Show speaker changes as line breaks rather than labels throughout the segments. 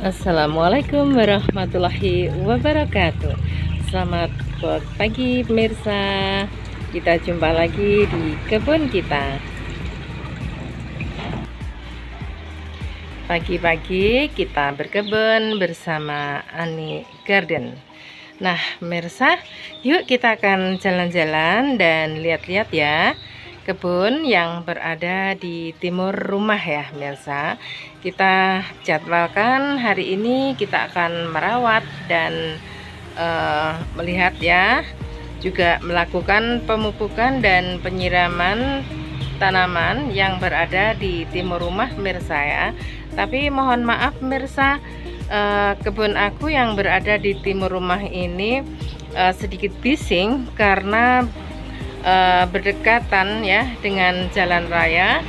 Assalamualaikum warahmatullahi wabarakatuh. Selamat pagi pemirsa. Kita jumpa lagi di kebun kita. Pagi-pagi kita berkebun bersama Ani Garden. Nah pemirsa, yuk kita akan jalan-jalan dan lihat-lihat ya kebun yang berada di timur rumah ya pemirsa. Kita jadwalkan hari ini kita akan merawat dan melihat ya, juga melakukan pemupukan dan penyiraman tanaman yang berada di timur rumah pemirsa ya. Tapi mohon maaf pemirsa, kebun aku yang berada di timur rumah ini sedikit bising karena berdekatan ya dengan jalan raya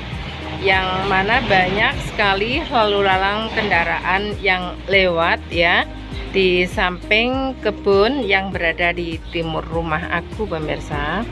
yang mana banyak sekali lalu lalang kendaraan yang lewat ya di samping kebun yang berada di timur rumah aku pemirsa.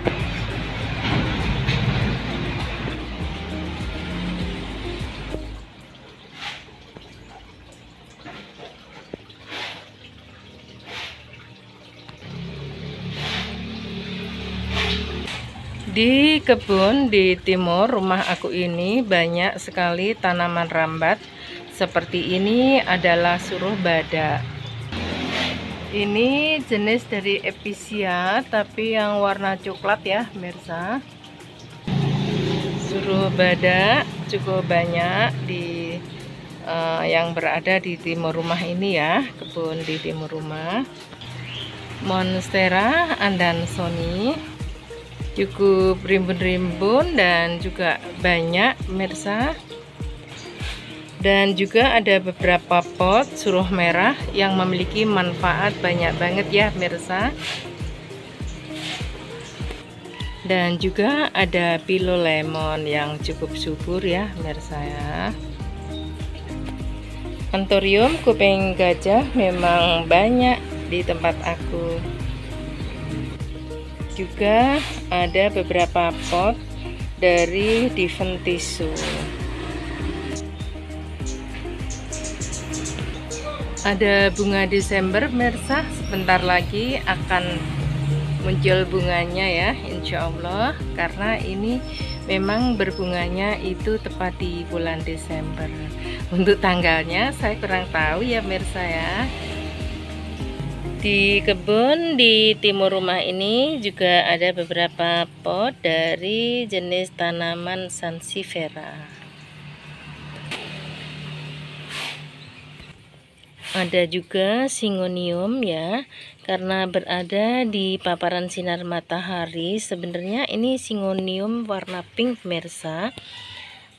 Di kebun di timur rumah aku ini banyak sekali tanaman rambat. Seperti ini adalah suruh badak. Ini jenis dari episia tapi yang warna coklat ya pemirsa. Suruh badak cukup banyak di yang berada di timur rumah ini ya, kebun di timur rumah. Monstera Andansoni cukup rimbun-rimbun dan juga banyak pemirsa. Dan juga ada beberapa pot suruh merah yang memiliki manfaat banyak banget ya pemirsa. Dan juga ada pilo lemon yang cukup subur ya pemirsa ya. Anthurium kuping gajah memang banyak di tempat aku. Juga ada beberapa pot dari Diventisu. Ada bunga Desember pemirsa, sebentar lagi akan muncul bunganya ya insya Allah, karena ini memang berbunganya itu tepat di bulan Desember. Untuk tanggalnya saya kurang tahu ya pemirsa ya. Di kebun di timur rumah ini juga ada beberapa pot dari jenis tanaman Sansevieria. Ada juga Syngonium ya, karena berada di paparan sinar matahari. Sebenarnya ini Syngonium warna pink pemirsa,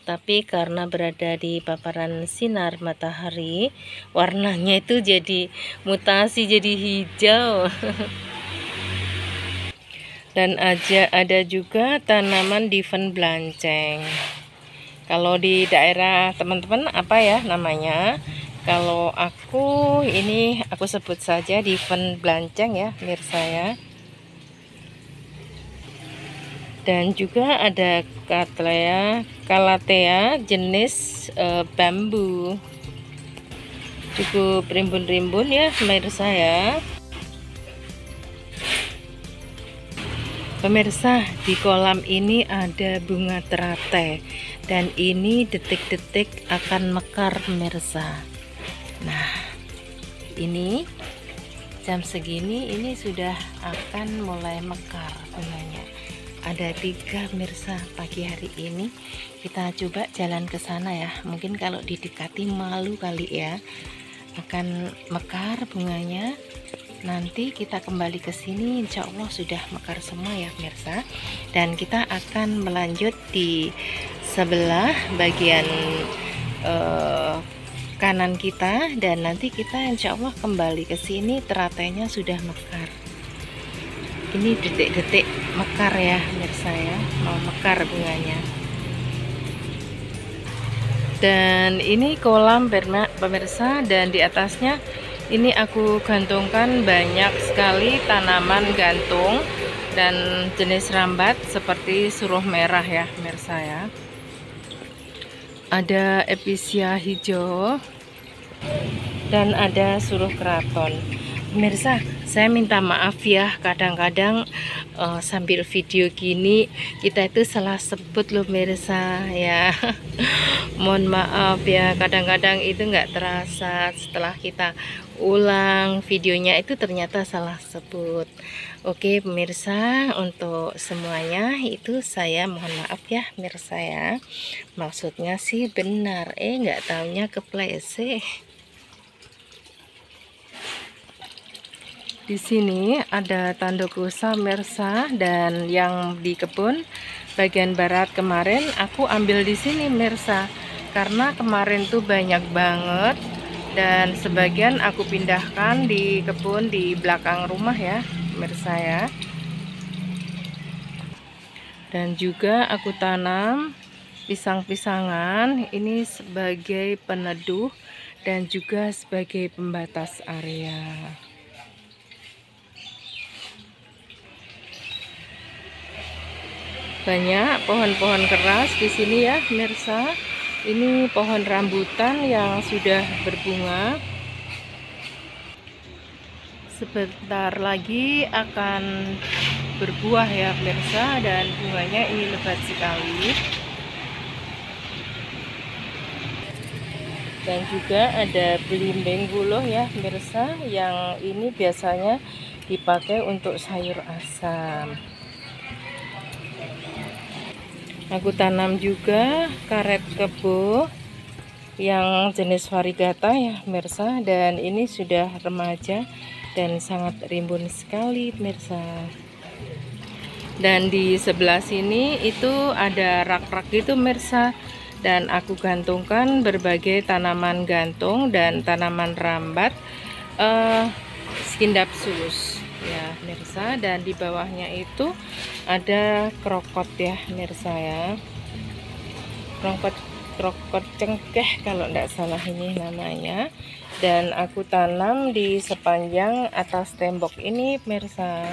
tapi karena berada di paparan sinar matahari warnanya itu jadi mutasi jadi hijau. Dan ada juga tanaman Diven Blanceng. Kalau di daerah teman-teman apa ya namanya? Kalau aku ini aku sebut saja Diven Blanceng ya pemirsa ya. Dan juga ada Calathea jenis bambu, cukup rimbun-rimbun ya pemirsa ya. Pemirsa, di kolam ini ada bunga teratai dan ini detik-detik akan mekar pemirsa. Nah ini jam segini ini sudah akan mulai mekar bunganya. ada 3 pemirsa. Pagi hari ini kita coba jalan ke sana ya. Mungkin kalau didekati malu kali ya, akan mekar bunganya. Nanti kita kembali ke sini, insya Allah sudah mekar semua ya pemirsa. Dan kita akan melanjut di sebelah bagian kanan kita, dan nanti kita insya Allah kembali ke sini teratainya sudah mekar. Ini detik-detik mekar ya pemirsa ya, mau mekar bunganya. Dan ini kolam pemirsa, dan di atasnya ini aku gantungkan banyak sekali tanaman gantung dan jenis rambat seperti suruh merah ya pemirsa ya. Ada episia hijau dan ada suruh keraton. Pemirsa, saya minta maaf ya, kadang-kadang sambil video gini kita itu salah sebut loh pemirsa ya. Mohon maaf ya, kadang-kadang itu nggak terasa, setelah kita ulang videonya itu ternyata salah sebut. Oke pemirsa, untuk semuanya itu saya mohon maaf ya pemirsa ya. Maksudnya sih benar, nggak taunya kepleset. Di sini ada tanduk rusa pemirsa, dan yang di kebun bagian barat kemarin aku ambil di sini pemirsa, karena kemarin tuh banyak banget, dan sebagian aku pindahkan di kebun di belakang rumah ya pemirsa ya. Dan juga aku tanam pisang-pisangan ini sebagai peneduh dan juga sebagai pembatas area. Banyak pohon-pohon keras di sini ya pemirsa. Ini pohon rambutan yang sudah berbunga. Sebentar lagi akan berbuah ya pemirsa, dan bunganya ini lebat sekali. Dan juga ada belimbing buluh ya pemirsa, yang ini biasanya dipakai untuk sayur asam. Aku tanam juga karet kebo yang jenis variegata ya pemirsa, dan ini sudah remaja dan sangat rimbun sekali pemirsa. Dan di sebelah sini itu ada rak-rak gitu pemirsa, dan aku gantungkan berbagai tanaman gantung dan tanaman rambat skindapsus ya pemirsa. Dan di bawahnya itu ada krokot ya pemirsa ya, krokot cengkeh kalau tidak salah ini namanya. Dan aku tanam di sepanjang atas tembok ini pemirsa.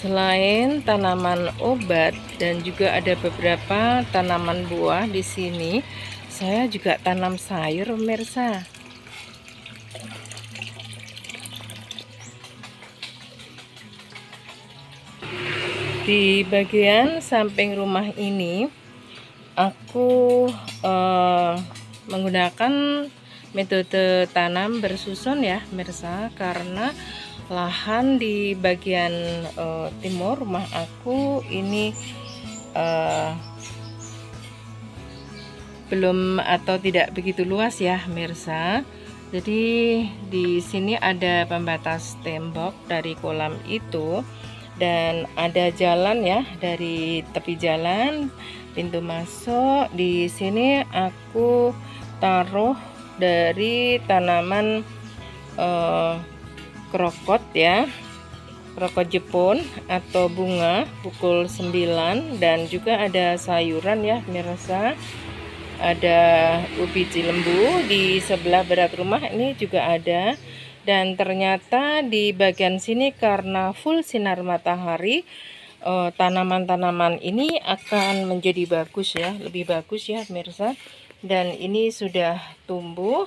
Selain tanaman obat dan juga ada beberapa tanaman buah di sini, saya juga tanam sayur pemirsa. Di bagian samping rumah ini aku menggunakan metode tanam bersusun ya pemirsa, karena lahan di bagian timur rumah aku ini belum atau tidak begitu luas ya pemirsa. Jadi di sini ada pembatas tembok dari kolam itu, dan ada jalan ya dari tepi jalan pintu masuk. Di sini aku taruh dari tanaman krokot ya, krokot Jepun atau bunga pukul 9, dan juga ada sayuran ya pemirsa. Ada ubi cilembu di sebelah barat rumah ini juga ada. Dan ternyata di bagian sini karena full sinar matahari, tanaman-tanaman ini akan menjadi bagus ya, lebih bagus ya pemirsa. Dan ini sudah tumbuh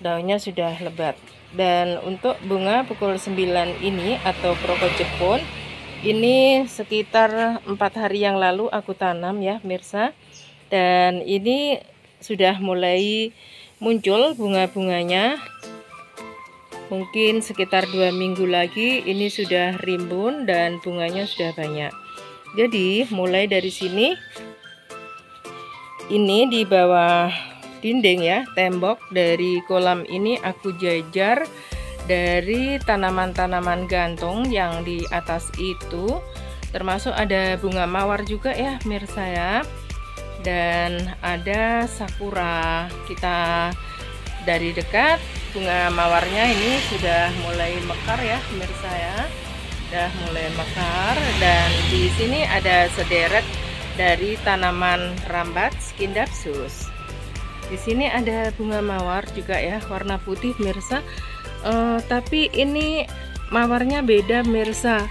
daunnya sudah lebat. Dan untuk bunga pukul 9 ini atau kroko Jepun ini sekitar 4 hari yang lalu aku tanam ya mirsa, dan ini sudah mulai muncul bunga-bunganya. Mungkin sekitar 2 minggu lagi ini sudah rimbun dan bunganya sudah banyak. Jadi mulai dari sini, ini di bawah dinding ya, tembok dari kolam ini aku jajar dari tanaman-tanaman gantung yang di atas itu, termasuk ada bunga mawar juga ya mirsa ya, dan ada sakura. Kita dari dekat bunga mawarnya ini sudah mulai mekar ya pemirsa ya, sudah mulai mekar. Dan di sini ada sederet dari tanaman rambat Skindapsus. Di sini ada bunga mawar juga ya, warna putih pemirsa, tapi ini mawarnya beda pemirsa.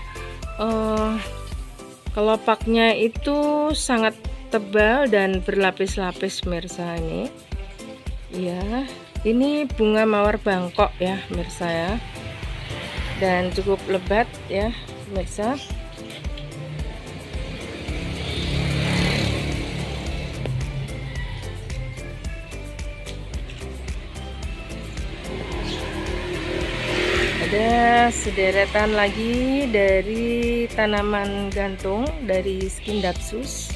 Kelopaknya itu sangat tebal dan berlapis-lapis pemirsa ini. Ya, ini bunga mawar Bangkok ya pemirsa ya, dan cukup lebat ya pemirsa. Ada sederetan lagi dari tanaman gantung dari Skindapsus,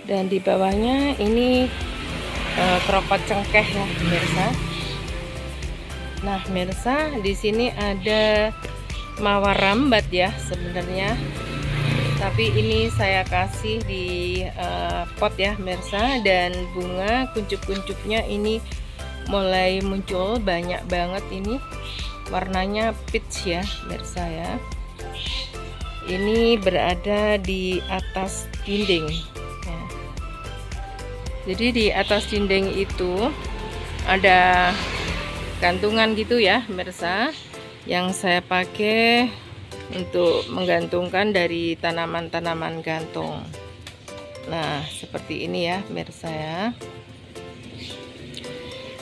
dan di bawahnya ini kroko cengkeh ya pemirsa. Nah pemirsa, di sini ada mawar rambat ya sebenarnya, tapi ini saya kasih di pot ya pemirsa, dan bunga kuncup-kuncupnya ini mulai muncul banyak banget. Ini warnanya peach ya pemirsa ya. Ini berada di atas dinding. Jadi di atas dinding itu ada gantungan gitu ya pemirsa, yang saya pakai untuk menggantungkan dari tanaman-tanaman gantung. Nah seperti ini ya pemirsa ya.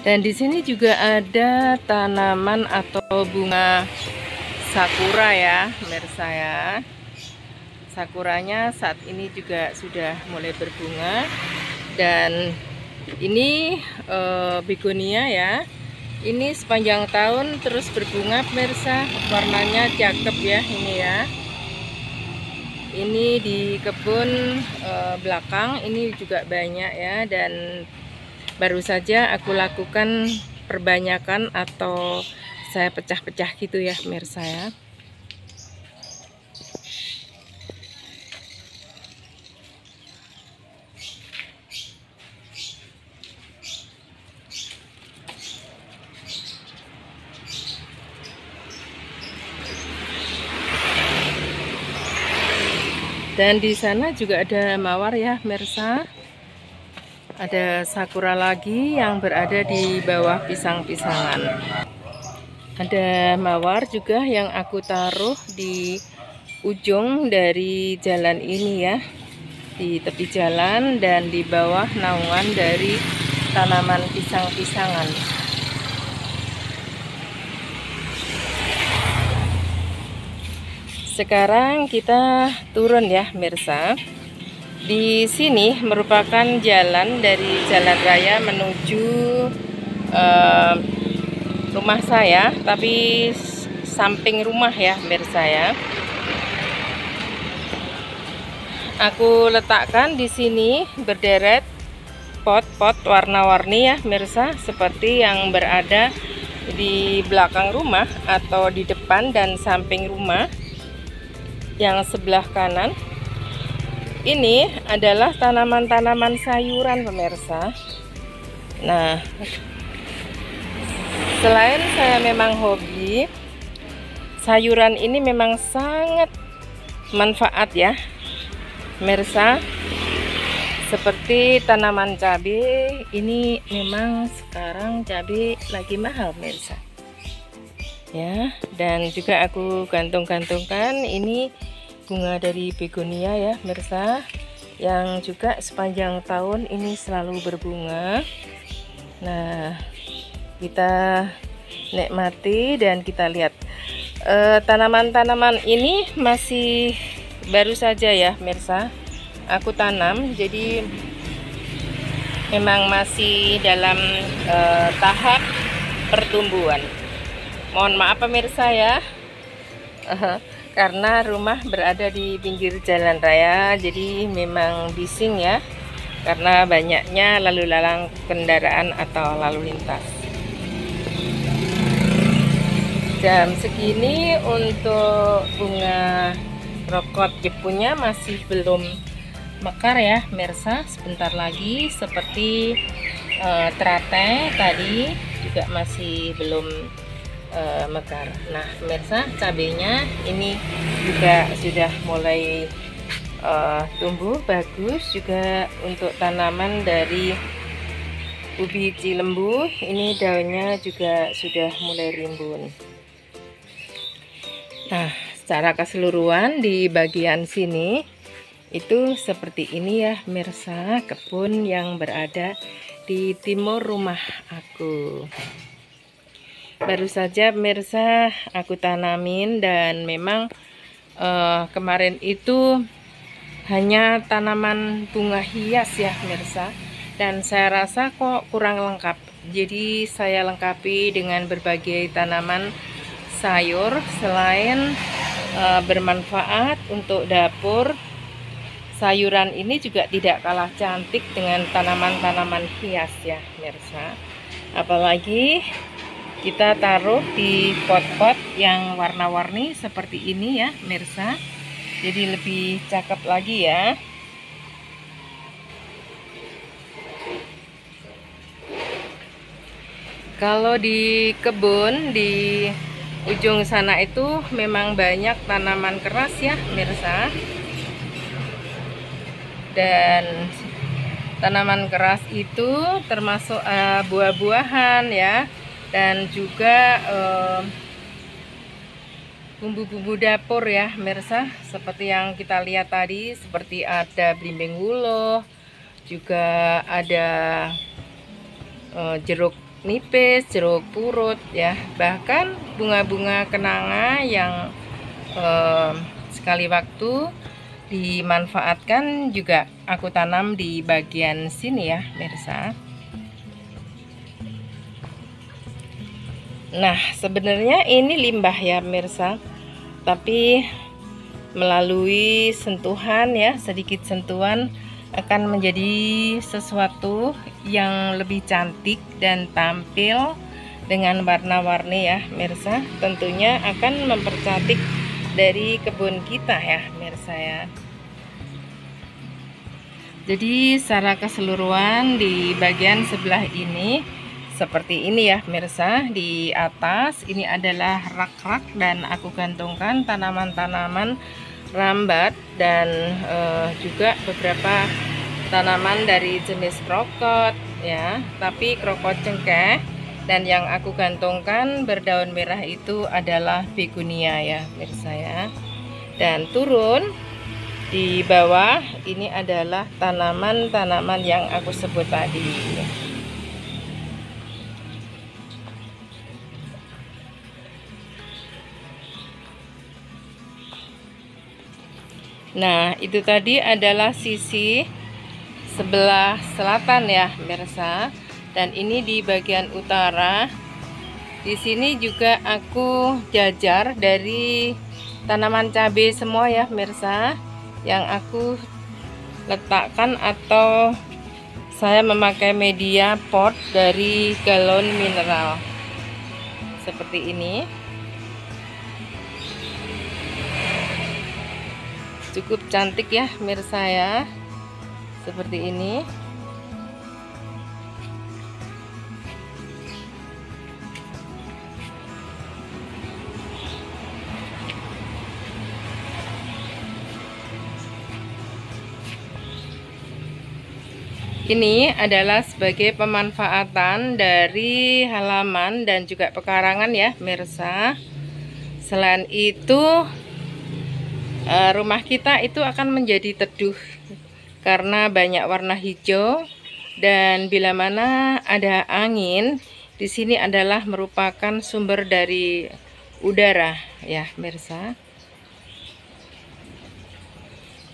Dan di sini juga ada tanaman atau bunga sakura ya pemirsa ya. Sakuranya saat ini juga sudah mulai berbunga. Dan ini begonia ya, ini sepanjang tahun terus berbunga pemirsa, warnanya cakep ya ini ya. Ini di kebun belakang ini juga banyak ya, dan baru saja aku lakukan perbanyakan atau saya pecah-pecah gitu ya pemirsa ya. Dan di sana juga ada mawar ya pemirsa. Ada sakura lagi yang berada di bawah pisang-pisangan. Ada mawar juga yang aku taruh di ujung dari jalan ini ya, di tepi jalan dan di bawah naungan dari tanaman pisang-pisangan. Sekarang kita turun ya pemirsa. Di sini merupakan jalan dari jalan raya menuju rumah saya, tapi samping rumah ya pemirsa ya. Aku letakkan di sini berderet pot-pot warna-warni ya pemirsa, seperti yang berada di belakang rumah atau di depan dan samping rumah. Yang sebelah kanan ini adalah tanaman-tanaman sayuran pemirsa. Nah, selain saya memang hobi, sayuran ini memang sangat manfaat ya pemirsa. Seperti tanaman cabai, ini memang sekarang cabai lagi mahal pemirsa ya. Dan juga aku gantung-gantungkan ini bunga dari begonia ya pemirsa, yang juga sepanjang tahun ini selalu berbunga. Nah kita nikmati dan kita lihat. Tanaman-tanaman ini masih baru saja ya mirsa aku tanam, jadi memang masih dalam tahap pertumbuhan. Mohon maaf pemirsa ya, karena rumah berada di pinggir jalan raya, jadi memang bising ya, karena banyaknya lalu lalang kendaraan atau lalu lintas. Jam segini untuk bunga rokot jepunya masih belum mekar ya mirsa, sebentar lagi. Seperti teratai tadi juga masih belum mekar. Nah mirsa, cabenya ini juga sudah mulai tumbuh bagus. Juga untuk tanaman dari ubi cilembu, ini daunnya juga sudah mulai rimbun. Nah, secara keseluruhan di bagian sini itu seperti ini ya mirsa, kebun yang berada di timur rumah aku. Baru saja mirsa aku tanamin, dan memang kemarin itu hanya tanaman bunga hias ya mirsa, dan saya rasa kok kurang lengkap. Jadi saya lengkapi dengan berbagai tanaman sayur selain bermanfaat untuk dapur. Sayuran ini juga tidak kalah cantik dengan tanaman-tanaman hias ya mirsa, apalagi kita taruh di pot-pot yang warna-warni seperti ini ya mirsa, jadi lebih cakep lagi ya. Kalau di kebun di ujung sana itu memang banyak tanaman keras ya mirsa, dan tanaman keras itu termasuk buah-buahan ya, dan juga bumbu-bumbu dapur ya mirsa, seperti yang kita lihat tadi, seperti ada belimbing wulo, juga ada jeruk nipis, jeruk purut ya, bahkan bunga-bunga kenanga yang sekali waktu dimanfaatkan juga aku tanam di bagian sini ya mirsa. Nah sebenarnya ini limbah ya mirsa, tapi melalui sentuhan ya, sedikit sentuhan akan menjadi sesuatu yang lebih cantik dan tampil dengan warna-warni ya mirsa, tentunya akan mempercantik dari kebun kita ya mirsa ya. Jadi secara keseluruhan di bagian sebelah ini seperti ini ya mirsa. Di atas ini adalah rak-rak, dan aku gantungkan tanaman-tanaman rambat dan juga beberapa tanaman dari jenis krokot ya, tapi krokot cengkeh. Dan yang aku gantungkan berdaun merah itu adalah begonia ya mirsa ya. Dan turun di bawah ini adalah tanaman-tanaman yang aku sebut tadi. Nah itu tadi adalah sisi sebelah selatan ya mirsa, dan ini di bagian utara. Di sini juga aku jajar dari tanaman cabai semua ya mirsa, yang aku letakkan, atau saya memakai media pot dari galon mineral seperti ini. Cukup cantik ya mirsa ya, seperti ini. Ini adalah sebagai pemanfaatan dari halaman dan juga pekarangan ya mirsa. Selain itu rumah kita itu akan menjadi teduh karena banyak warna hijau, dan bila mana ada angin di sini adalah merupakan sumber dari udara ya pemirsa.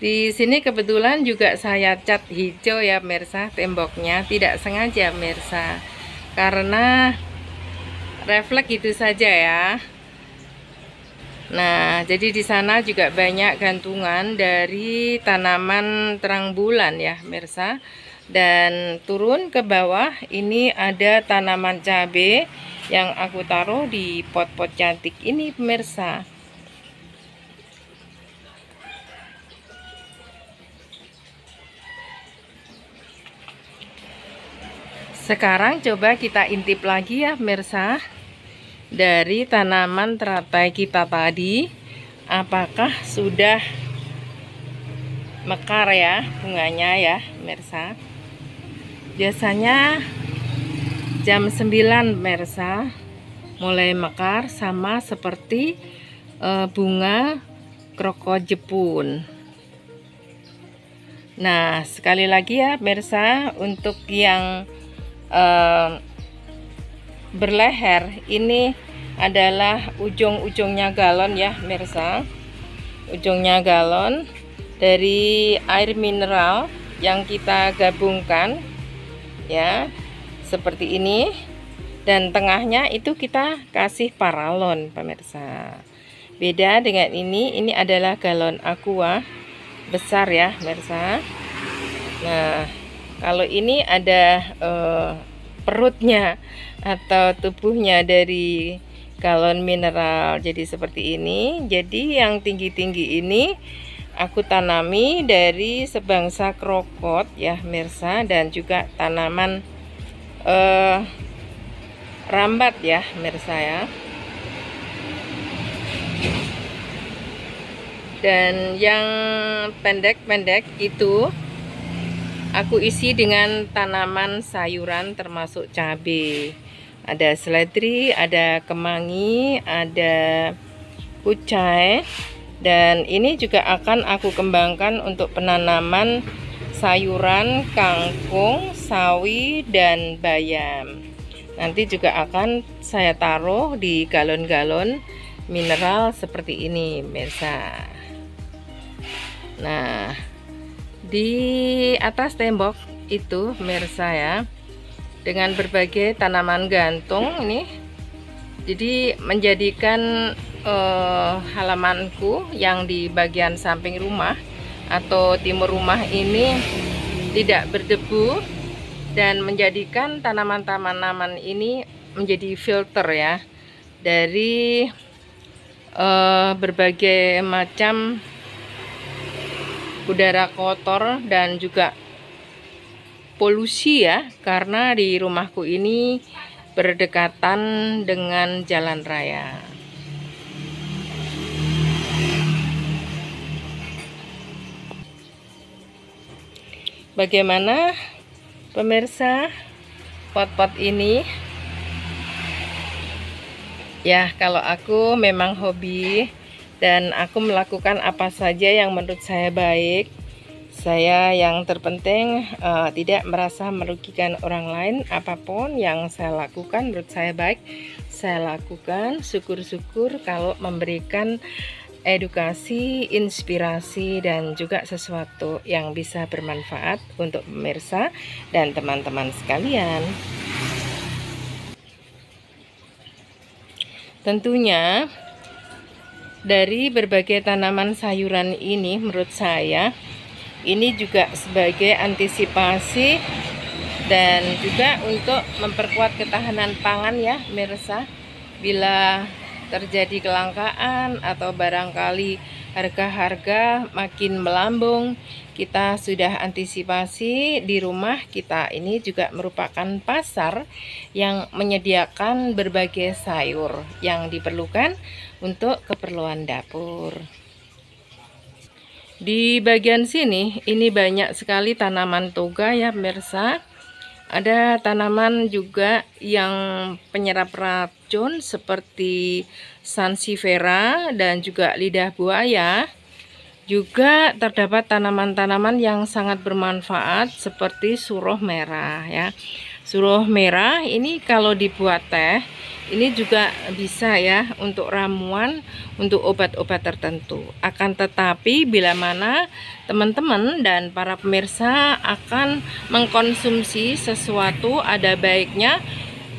Di sini kebetulan juga saya cat hijau ya pemirsa, temboknya tidak sengaja pemirsa, karena refleks gitu saja ya. Nah, jadi di sana juga banyak gantungan dari tanaman terang bulan ya pemirsa. Dan turun ke bawah ini ada tanaman cabai yang aku taruh di pot-pot cantik ini pemirsa. Sekarang coba kita intip lagi ya pemirsa, dari tanaman teratai kita tadi, apakah sudah mekar ya bunganya ya pemirsa. Biasanya jam 9 pemirsa mulai mekar, sama seperti bunga kroko Jepun. Nah, sekali lagi ya pemirsa, untuk yang berleher ini adalah ujung-ujungnya galon ya pemirsa. Ujungnya galon dari air mineral yang kita gabungkan ya, seperti ini. Dan tengahnya itu kita kasih paralon pemirsa. Beda dengan ini adalah galon aqua besar ya pemirsa. Nah, kalau ini ada perutnya atau tubuhnya dari galon mineral, jadi seperti ini. Jadi yang tinggi-tinggi ini aku tanami dari sebangsa krokot ya pemirsa, dan juga tanaman rambat ya pemirsa ya. Dan yang pendek-pendek itu aku isi dengan tanaman sayuran termasuk cabai. Ada seledri, ada kemangi, ada kucai. Dan ini juga akan aku kembangkan untuk penanaman sayuran kangkung, sawi, dan bayam. Nanti juga akan saya taruh di galon-galon mineral seperti ini pemirsa. Nah, di atas tembok itu pemirsa ya, dengan berbagai tanaman gantung ini, jadi menjadikan halamanku yang di bagian samping rumah atau timur rumah ini tidak berdebu, dan menjadikan tanaman-tanaman ini menjadi filter ya dari berbagai macam udara kotor dan juga polusi ya, karena di rumahku ini berdekatan dengan jalan raya. Bagaimana pemirsa pot-pot ini? Ya, kalau aku memang hobi dan aku melakukan apa saja yang menurut saya baik. Saya yang terpenting tidak merasa merugikan orang lain. Apapun yang saya lakukan menurut saya baik, saya lakukan. Syukur-syukur kalau memberikan edukasi, inspirasi, dan juga sesuatu yang bisa bermanfaat untuk pemirsa dan teman-teman sekalian. Tentunya dari berbagai tanaman sayuran ini menurut saya ini juga sebagai antisipasi dan juga untuk memperkuat ketahanan pangan ya pemirsa. Bila terjadi kelangkaan atau barangkali harga-harga makin melambung, kita sudah antisipasi di rumah kita. Ini juga merupakan pasar yang menyediakan berbagai sayur yang diperlukan untuk keperluan dapur. Di bagian sini ini banyak sekali tanaman toga ya pemirsa. Ada tanaman juga yang penyerap racun seperti sansevieria dan juga lidah buaya. Juga terdapat tanaman-tanaman yang sangat bermanfaat seperti suruh merah ya. Suruh merah ini kalau dibuat teh ini juga bisa ya untuk ramuan, untuk obat-obat tertentu. Akan tetapi bila mana teman-teman dan para pemirsa akan mengkonsumsi sesuatu, ada baiknya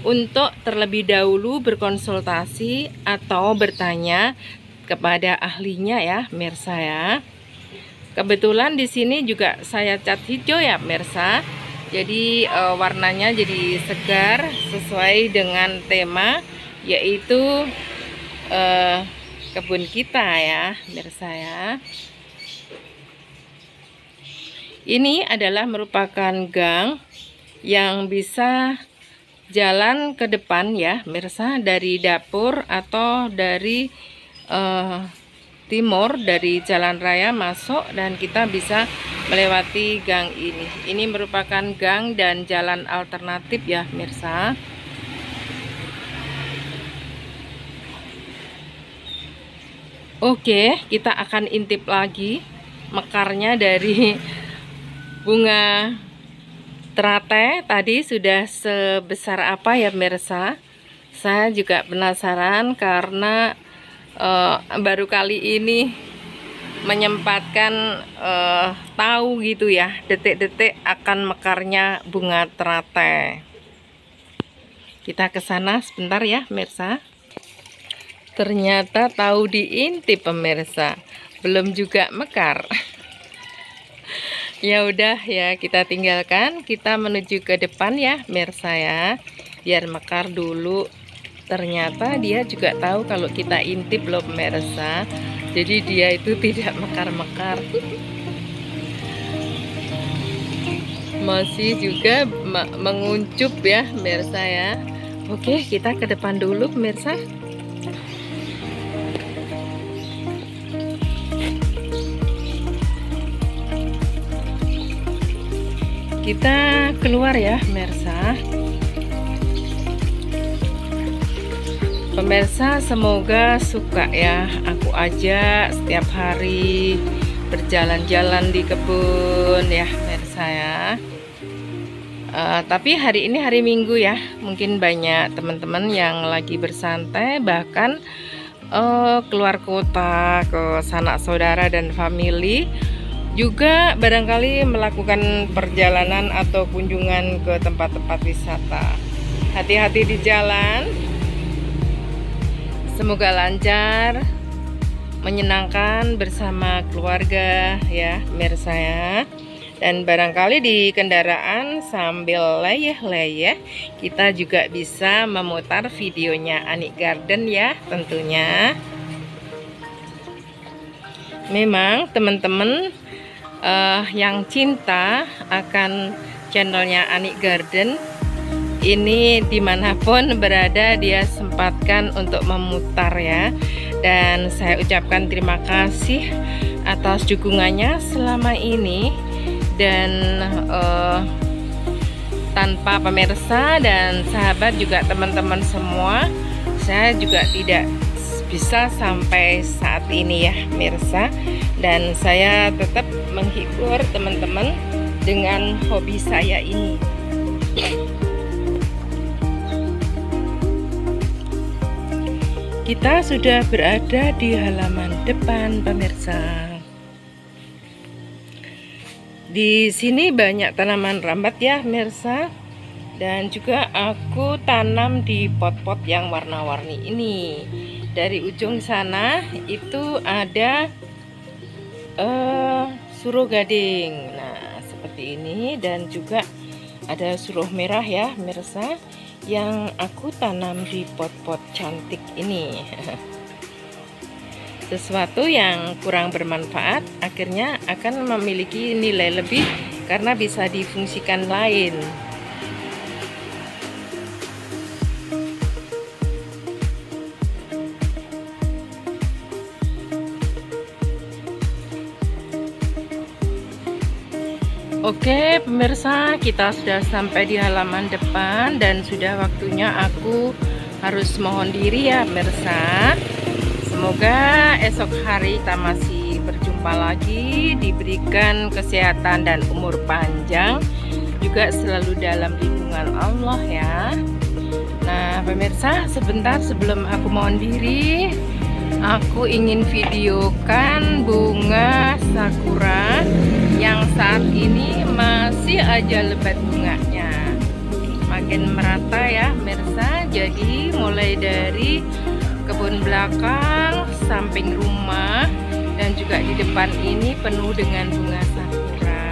untuk terlebih dahulu berkonsultasi atau bertanya kepada ahlinya ya pemirsa ya. Kebetulan di sini juga saya cat hijau ya pemirsa. Jadi warnanya jadi segar sesuai dengan tema, yaitu kebun kita ya pemirsa ya. Ini adalah merupakan gang yang bisa jalan ke depan ya pemirsa, dari dapur atau dari timur dari jalan raya masuk, dan kita bisa melewati gang ini. Ini merupakan gang dan jalan alternatif ya pemirsa. Oke, kita akan intip lagi mekarnya dari bunga teratai. Tadi sudah sebesar apa ya pemirsa? Saya juga penasaran karena baru kali ini menyempatkan tahu gitu ya detik-detik akan mekarnya bunga teratai. Kita ke sana sebentar ya pemirsa. Ternyata tahu diintip pemirsa, belum juga mekar. Ya udah ya, kita tinggalkan, kita menuju ke depan ya pemirsa ya, biar mekar dulu. Ternyata dia juga tahu kalau kita intip loh pemirsa. Jadi dia itu tidak mekar-mekar. Masih juga menguncup ya pemirsa ya. Oke, kita ke depan dulu pemirsa. Kita keluar ya pemirsa. Pemirsa semoga suka ya, aku aja setiap hari berjalan-jalan di kebun ya pemirsa ya. Tapi hari ini hari Minggu ya, mungkin banyak teman-teman yang lagi bersantai, bahkan keluar kota ke sanak saudara dan family, juga barangkali melakukan perjalanan atau kunjungan ke tempat-tempat wisata. Hati-hati di jalan. Semoga lancar, menyenangkan bersama keluarga ya pemirsa ya. Dan barangkali di kendaraan sambil leyeh-leyeh kita juga bisa memutar videonya Anik Garden ya tentunya. Memang teman-teman yang cinta akan channelnya Anik Garden ini, dimanapun berada dia sempatkan untuk memutar ya. Dan saya ucapkan terima kasih atas dukungannya selama ini. Dan tanpa pemirsa dan sahabat juga teman-teman semua, saya juga tidak bisa sampai saat ini ya pemirsa. Dan saya tetap menghibur teman-teman dengan hobi saya ini. Kita sudah berada di halaman depan pemirsa. Di sini banyak tanaman rambat ya pemirsa. Dan juga aku tanam di pot-pot yang warna-warni ini. Dari ujung sana itu ada suruh gading. Nah seperti ini, dan juga ada suruh merah ya pemirsa, yang aku tanam di pot-pot cantik ini. Sesuatu yang kurang bermanfaat akhirnya akan memiliki nilai lebih karena bisa difungsikan lain. Oke pemirsa, kita sudah sampai di halaman depan dan sudah waktunya aku harus mohon diri ya pemirsa. Semoga esok hari kita masih berjumpa lagi, diberikan kesehatan dan umur panjang, juga selalu dalam lindungan lindungan Allah ya. Nah pemirsa, sebentar sebelum aku mohon diri, aku ingin videokan bunga sakura yang saat ini masih aja lebat bunganya, makin merata ya pemirsa. Jadi mulai dari kebun belakang, samping rumah, dan juga di depan ini penuh dengan bunga sakura.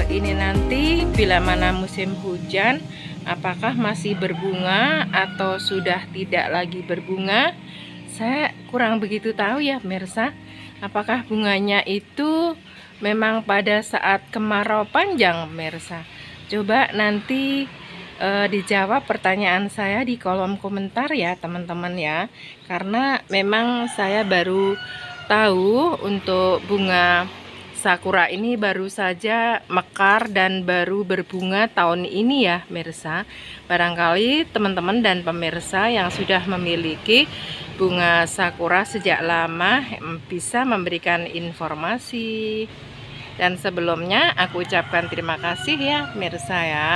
Ini nanti bila mana musim hujan, apakah masih berbunga atau sudah tidak lagi berbunga, saya kurang begitu tahu ya pemirsa. Apakah bunganya itu memang pada saat kemarau panjang pemirsa? Coba nanti dijawab pertanyaan saya di kolom komentar ya teman-teman ya. Karena memang saya baru tahu untuk bunga sakura ini baru saja mekar dan baru berbunga tahun ini ya pemirsa. Barangkali teman-teman dan pemirsa yang sudah memiliki bunga sakura sejak lama bisa memberikan informasi. Dan sebelumnya aku ucapkan terima kasih ya pemirsa ya.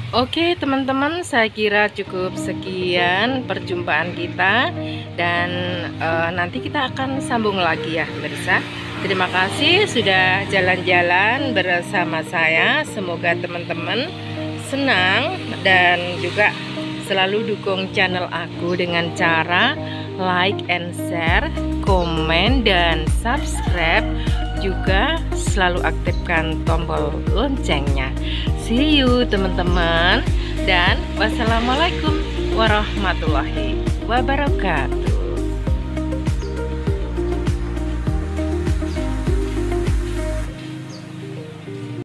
Oke teman-teman, saya kira cukup sekian perjumpaan kita, dan nanti kita akan sambung lagi ya pemirsa. Terima kasih sudah jalan-jalan bersama saya. Semoga teman-teman senang dan juga selalu dukung channel aku dengan cara like and share, komen, dan subscribe. Juga selalu aktifkan tombol loncengnya. See you teman-teman, dan wassalamualaikum warahmatullahi wabarakatuh.